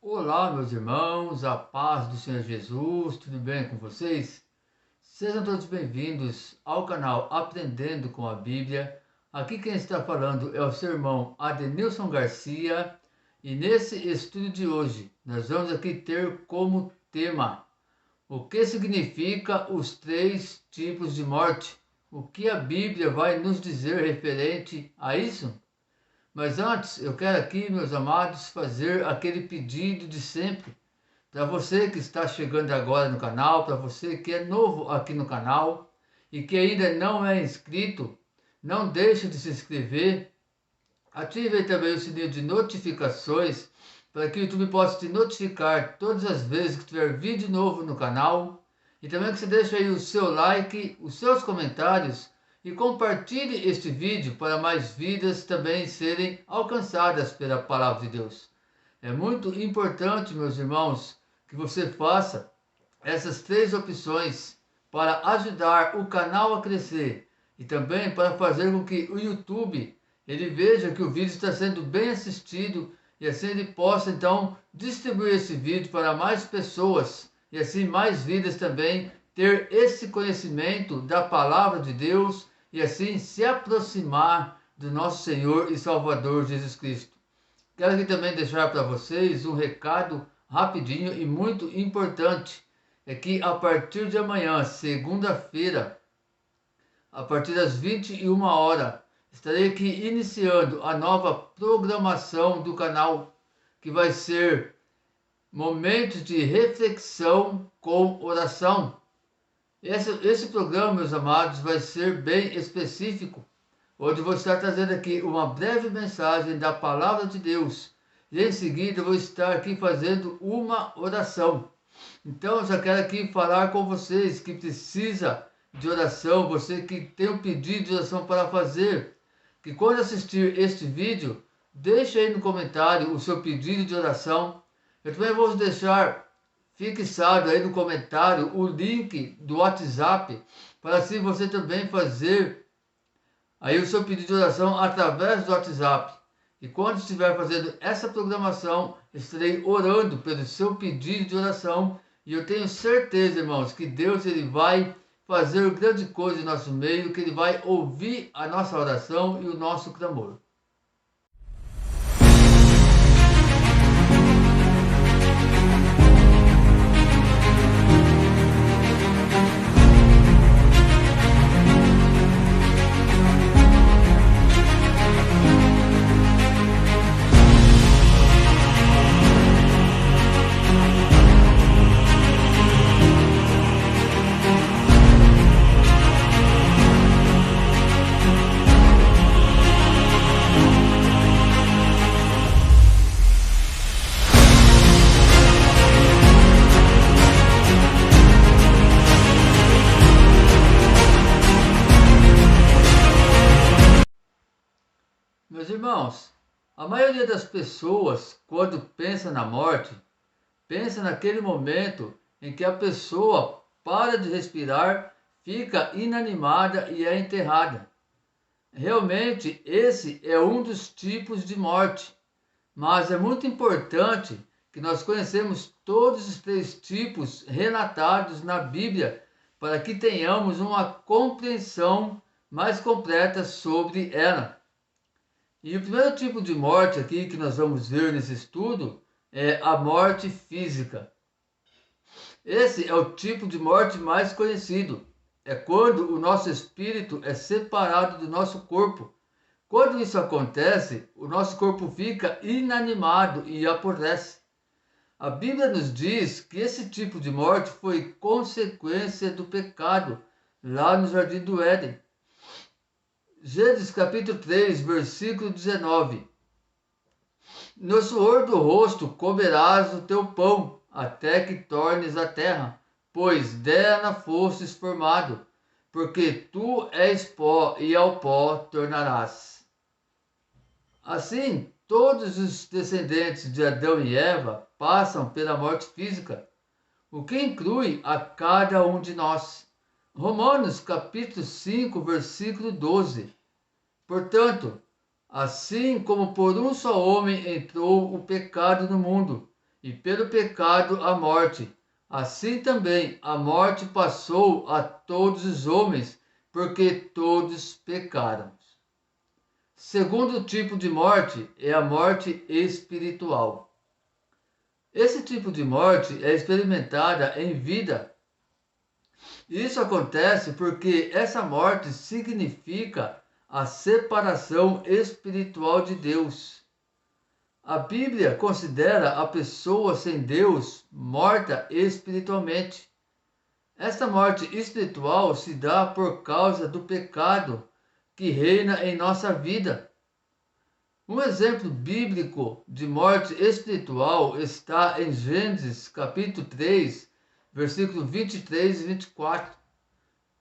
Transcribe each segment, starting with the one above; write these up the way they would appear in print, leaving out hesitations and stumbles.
Olá, meus irmãos, a paz do Senhor Jesus, tudo bem com vocês? Sejam todos bem-vindos ao canal Aprendendo com a Bíblia. Aqui quem está falando é o seu irmão Adenilson Garcia e nesse estudo de hoje nós vamos aqui ter como tema o que significa os três tipos de morte. O que a Bíblia vai nos dizer referente a isso? Mas antes, eu quero aqui, meus amados, fazer aquele pedido de sempre. Para você que está chegando agora no canal, para você que é novo aqui no canal e que ainda não é inscrito, não deixe de se inscrever. Ative aí também o sininho de notificações para que o YouTube possa te notificar todas as vezes que tiver vídeo novo no canal. E também que você deixe aí o seu like, os seus comentários e compartilhe este vídeo para mais vidas também serem alcançadas pela palavra de Deus. É muito importante, meus irmãos, que você faça essas três opções para ajudar o canal a crescer e também para fazer com que o YouTube ele veja que o vídeo está sendo bem assistido e assim ele possa então distribuir esse vídeo para mais pessoas e assim mais vidas também ter esse conhecimento da palavra de Deus e assim se aproximar do nosso Senhor e Salvador Jesus Cristo. Quero aqui também deixar para vocês um recado rapidinho e muito importante. É que a partir de amanhã, segunda-feira, a partir das 21 horas, estarei aqui iniciando a nova programação do canal, que vai ser Momentos de Reflexão com Oração. Esse programa, meus amados, vai ser bem específico, onde vou estar trazendo aqui uma breve mensagem da Palavra de Deus. E em seguida vou estar aqui fazendo uma oração. Então eu já quero aqui falar com vocês que precisa de oração, você que tem um pedido de oração para fazer, que quando assistir este vídeo, deixe aí no comentário o seu pedido de oração. Eu também vou deixar fixado aí no comentário o link do WhatsApp, para assim você também fazer aí o seu pedido de oração através do WhatsApp. E quando estiver fazendo essa programação, estarei orando pelo seu pedido de oração. E eu tenho certeza, irmãos, que Deus ele vai fazer grande coisa em nosso meio, que Ele vai ouvir a nossa oração e o nosso clamor. Meus irmãos, a maioria das pessoas, quando pensa na morte, pensa naquele momento em que a pessoa para de respirar, fica inanimada e é enterrada. Realmente, esse é um dos tipos de morte, mas é muito importante que nós conhecemos todos os três tipos relatados na Bíblia, para que tenhamos uma compreensão mais completa sobre ela. E o primeiro tipo de morte aqui que nós vamos ver nesse estudo é a morte física. Esse é o tipo de morte mais conhecido. É quando o nosso espírito é separado do nosso corpo. Quando isso acontece, o nosso corpo fica inanimado e apodrece. A Bíblia nos diz que esse tipo de morte foi consequência do pecado lá no Jardim do Éden. Gênesis capítulo 3, versículo 19. No suor do rosto comerás o teu pão, até que tornes a terra, pois dela fostes formado, porque tu és pó e ao pó tornarás. Assim, todos os descendentes de Adão e Eva passam pela morte física, o que inclui a cada um de nós. Romanos capítulo 5, versículo 12. Portanto, assim como por um só homem entrou o pecado no mundo, e pelo pecado a morte. Assim também a morte passou a todos os homens, porque todos pecaram. Segundo tipo de morte é a morte espiritual. Esse tipo de morte é experimentada em vida. Isso acontece porque essa morte significa a separação espiritual de Deus. A Bíblia considera a pessoa sem Deus morta espiritualmente. Esta morte espiritual se dá por causa do pecado que reina em nossa vida. Um exemplo bíblico de morte espiritual está em Gênesis capítulo 3, versículo 23 e 24,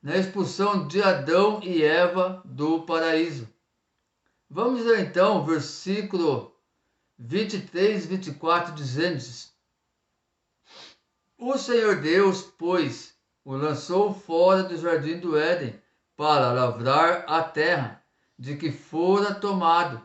na expulsão de Adão e Eva do paraíso. Vamos ler então o versículo 23 e 24 de Gênesis. O Senhor Deus, pois, o lançou fora do jardim do Éden para lavrar a terra, de que fora tomado.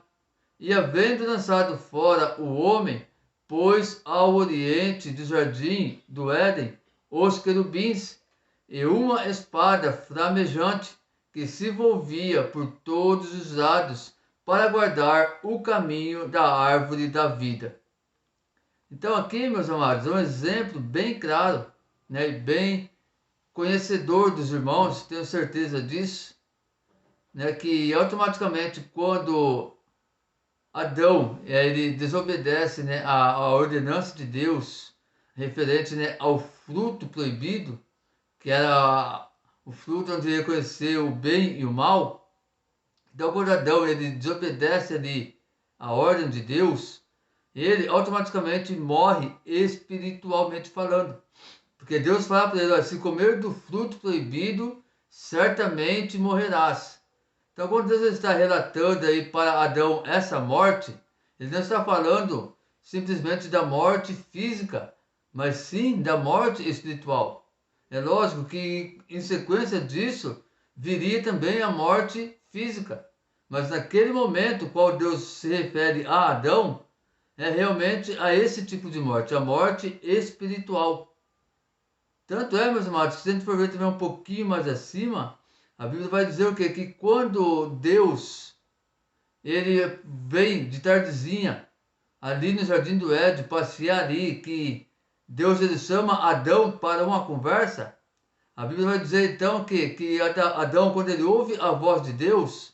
E havendo lançado fora o homem, pôs ao oriente do jardim do Éden os querubins e uma espada flamejante que se volvia por todos os lados para guardar o caminho da árvore da vida. Então aqui, meus amados, é um exemplo bem claro, né, e bem conhecedor dos irmãos, tenho certeza disso, né, que automaticamente quando Adão, ele desobedece, né, a ordenança de Deus referente, né, ao fruto proibido, que era o fruto onde ele conheceu o bem e o mal. Então, quando Adão ele desobedece ali a ordem de Deus, ele automaticamente morre espiritualmente falando. Porque Deus fala para ele, olha, se comer do fruto proibido, certamente morrerás. Então, quando Deus está relatando aí para Adão essa morte, ele não está falando simplesmente da morte física, mas sim da morte espiritual. É lógico que em sequência disso viria também a morte física, mas naquele momento qual Deus se refere a Adão, é realmente a esse tipo de morte, a morte espiritual. Tanto é, meus amados, que se a gente for ver também um pouquinho mais acima, a Bíblia vai dizer o quê? Que quando Deus ele vem de tardezinha ali no jardim do Éden passear ali, que Deus ele chama Adão para uma conversa, a Bíblia vai dizer então que Adão, quando ele ouve a voz de Deus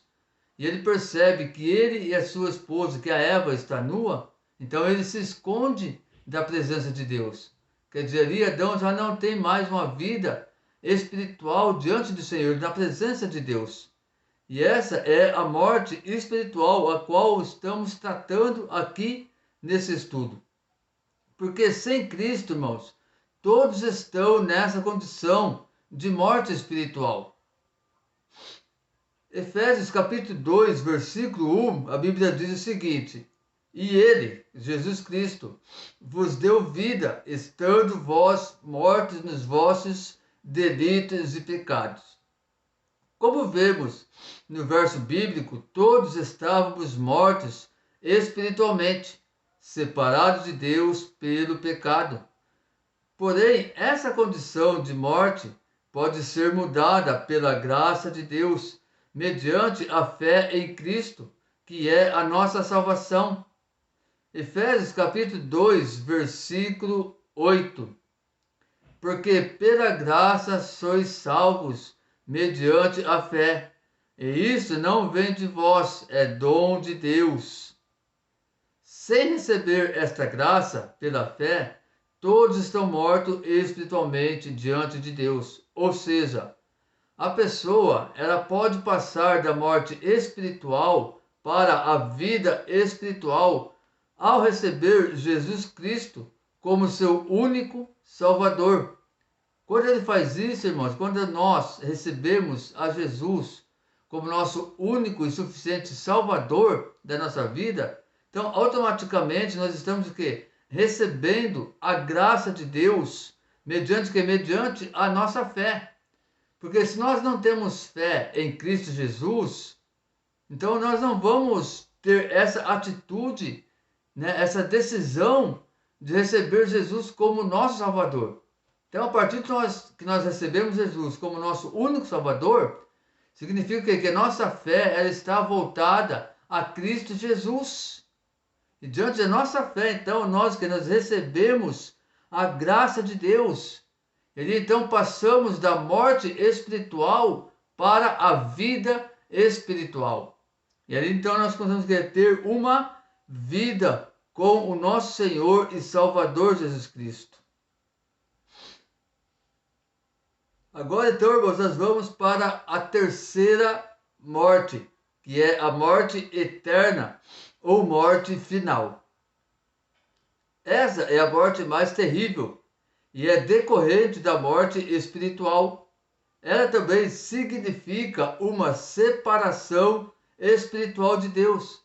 e ele percebe que ele e a sua esposa, que a Eva está nua, então ele se esconde da presença de Deus. Quer dizer, ali Adão já não tem mais uma vida espiritual diante do Senhor, na presença de Deus. E essa é a morte espiritual a qual estamos tratando aqui nesse estudo. Porque sem Cristo, irmãos, todos estão nessa condição de morte espiritual. Efésios capítulo 2, versículo 1, a Bíblia diz o seguinte: E ele, Jesus Cristo, vos deu vida, estando vós mortos nos vossos delitos e pecados. Como vemos no verso bíblico, todos estávamos mortos espiritualmente, separados de Deus pelo pecado. Porém, essa condição de morte pode ser mudada pela graça de Deus, mediante a fé em Cristo, que é a nossa salvação. Efésios capítulo 2, versículo 8. Porque pela graça sois salvos, mediante a fé. E isso não vem de vós, é dom de Deus. Sem receber esta graça pela fé, todos estão mortos espiritualmente diante de Deus. Ou seja, a pessoa ela pode passar da morte espiritual para a vida espiritual ao receber Jesus Cristo como seu único Salvador. Quando ele faz isso, irmãos, quando nós recebemos a Jesus como nosso único e suficiente Salvador da nossa vida, então automaticamente nós estamos o quê? Recebendo a graça de Deus, mediante que? Mediante a nossa fé. Porque se nós não temos fé em Cristo Jesus, então nós não vamos ter essa atitude, né, essa decisão de receber Jesus como nosso Salvador. Então, a partir que nós recebemos Jesus como nosso único Salvador, significa que a nossa fé ela está voltada a Cristo Jesus. E diante da nossa fé, então, nós recebemos a graça de Deus. E então passamos da morte espiritual para a vida espiritual. E ali então nós conseguimos ter uma vida com o nosso Senhor e Salvador Jesus Cristo. Agora então, irmãos, nós vamos para a terceira morte, que é a morte eterna ou morte final. Essa é a morte mais terrível e é decorrente da morte espiritual. Ela também significa uma separação espiritual de Deus,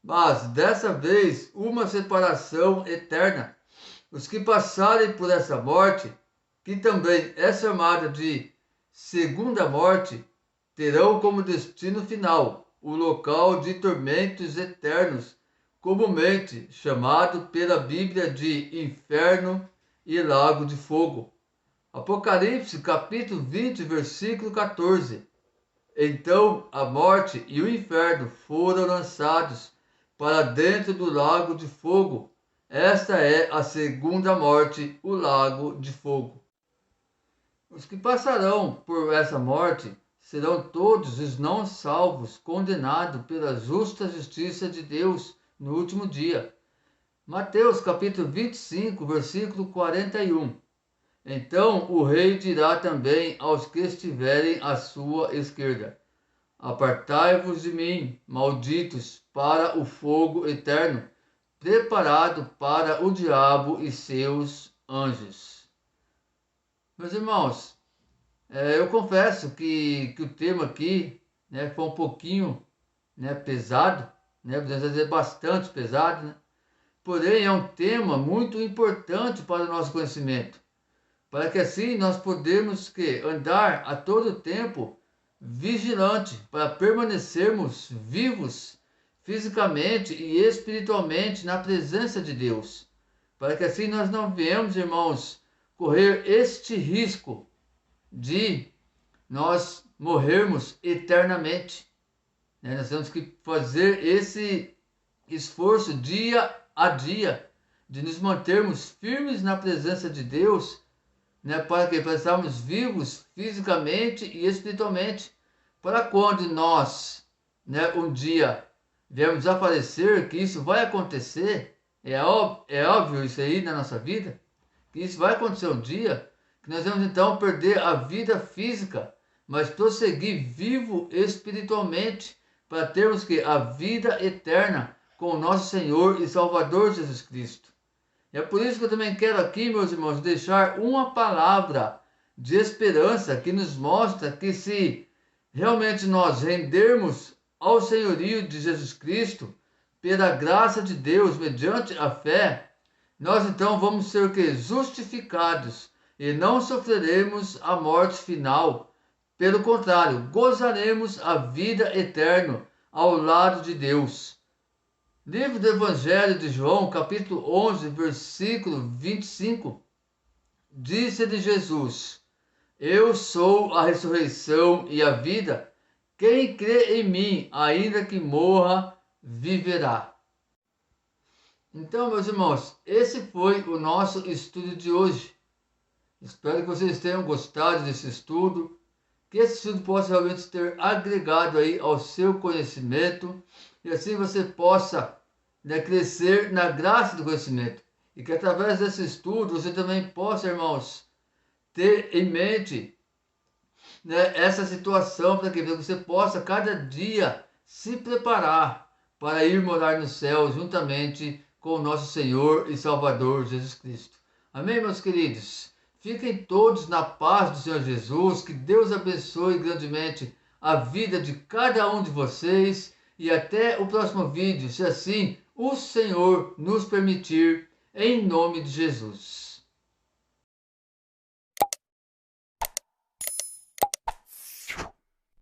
mas dessa vez uma separação eterna. Os que passarem por essa morte, que também é chamada de segunda morte, terão como destino final o local de tormentos eternos, comumente chamado pela Bíblia de inferno e lago de fogo. Apocalipse capítulo 20, versículo 14. Então a morte e o inferno foram lançados para dentro do lago de fogo. Esta é a segunda morte, o lago de fogo. Os que passarão por essa morte serão todos os não salvos, condenados pela justa justiça de Deus no último dia. Mateus capítulo 25, versículo 41. Então o rei dirá também aos que estiverem à sua esquerda: apartai-vos de mim, malditos, para o fogo eterno, preparado para o diabo e seus anjos. Meus irmãos, eu confesso que o tema aqui foi um pouquinho pesado, podemos dizer bastante pesado, porém é um tema muito importante para o nosso conhecimento, para que assim nós podemos andar a todo tempo vigilante, para permanecermos vivos fisicamente e espiritualmente na presença de Deus, para que assim nós não venhamos, irmãos, correr este risco de nós morrermos eternamente. Nós temos que fazer esse esforço dia a dia de nos mantermos firmes na presença de Deus, para que estarmos vivos fisicamente e espiritualmente, para quando nós um dia viermos a falecer, que isso vai acontecer, é óbvio isso aí na nossa vida, que isso vai acontecer um dia, que nós vamos então perder a vida física, mas prosseguir vivo espiritualmente, para termos a vida eterna com o nosso Senhor e Salvador Jesus Cristo. E é por isso que eu também quero aqui, meus irmãos, deixar uma palavra de esperança que nos mostra que se realmente nós rendermos ao senhorio de Jesus Cristo, pela graça de Deus, mediante a fé, nós então vamos ser justificados e não sofreremos a morte final. Pelo contrário, gozaremos a vida eterna ao lado de Deus. Livro do Evangelho de João, capítulo 11, versículo 25. Disse-lhe Jesus: eu sou a ressurreição e a vida. Quem crê em mim, ainda que morra, viverá. Então, meus irmãos, esse foi o nosso estudo de hoje. Espero que vocês tenham gostado desse estudo, que esse estudo possa realmente ter agregado aí ao seu conhecimento, e assim você possa crescer na graça do conhecimento. E que através desse estudo você também possa, irmãos, ter em mente essa situação, para que você possa cada dia se preparar para ir morar no céu juntamente com o nosso Senhor e Salvador Jesus Cristo. Amém, meus queridos? Fiquem todos na paz do Senhor Jesus, que Deus abençoe grandemente a vida de cada um de vocês e até o próximo vídeo, se assim o Senhor nos permitir, em nome de Jesus.